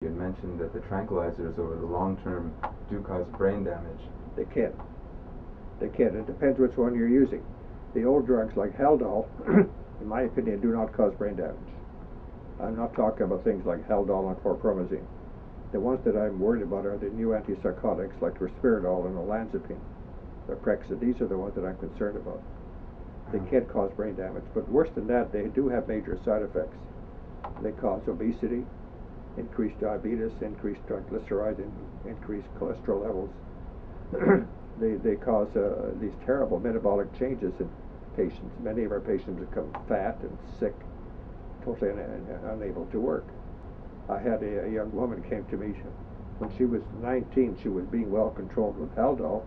You had mentioned that the tranquilizers over the long term do cause brain damage. They can. They can. It depends which one you're using. The old drugs like haldol, in my opinion, do not cause brain damage. I'm not talking about things like haldol and prochlorazine. The ones that I'm worried about are the new antipsychotics like risperidol and olanzapine. These are the ones that I'm concerned about. They can cause brain damage, but worse than that, they do have major side effects. They cause obesity, increased diabetes, increased triglicerides, increased cholesterol levels. They cause these terrible metabolic changes in patients. Many of our patients become fat and sick, totally unable to work. I had a young woman came to me when she was 19. She was being well controlled with haldol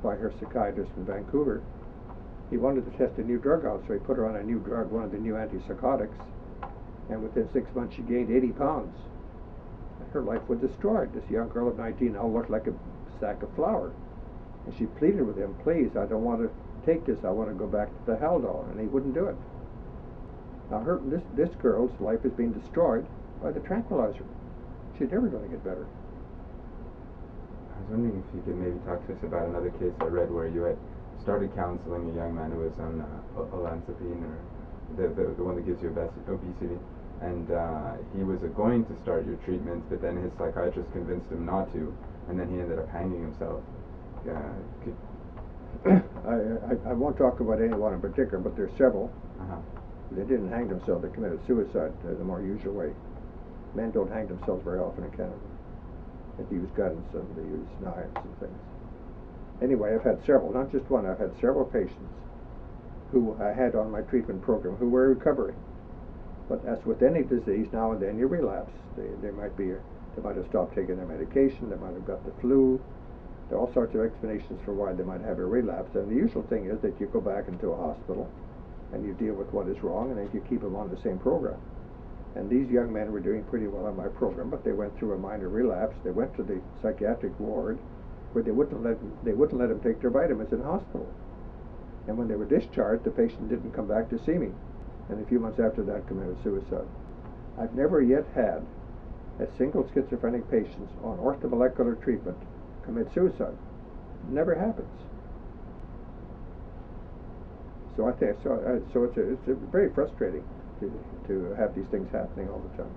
by her psychiatrist in Vancouver. He wanted to test a new drug out, so he put her on a new drug, one of the new antipsychotics, and within 6 months she gained 80 pounds. Her life was destroyed. This young girl of 19 now looked like a sack of flour. And she pleaded with him, please, I don't want to take this, I want to go back to the haldol, and he wouldn't do it. Now this girl's life is being destroyed by the tranquilizer. She's never going to get better. I was wondering if you could maybe talk to us about another case I read where you had started counseling a young man who was on olanzapine, or the one that gives you obesity, and he was going to start your treatment, but then his psychiatrist convinced him not to, and then he ended up hanging himself. I won't talk about anyone in particular, but there's several. They didn't hang themselves, they committed suicide the more usual way. Men don't hang themselves very often in Canada. They use guns and they use knives and things. Anyway, I've had several, not just one, I've had several patients who I had on my treatment program who were recovering. But as with any disease, now and then you relapse. They might have stopped taking their medication, they might have got the flu. There are all sorts of explanations for why they might have a relapse. And the usual thing is that you go back into a hospital and you deal with what is wrong, and then you keep them on the same program. And these young men were doing pretty well on my program, but they went through a minor relapse. They went to the psychiatric ward where they wouldn't let them take their vitamins in hospital. And when they were discharged, the patient didn't come back to see me. And a few months after that, committed suicide. I've never yet had a single schizophrenic patient on orthomolecular treatment commit suicide. It never happens. So I think so. It's very frustrating to have these things happening all the time.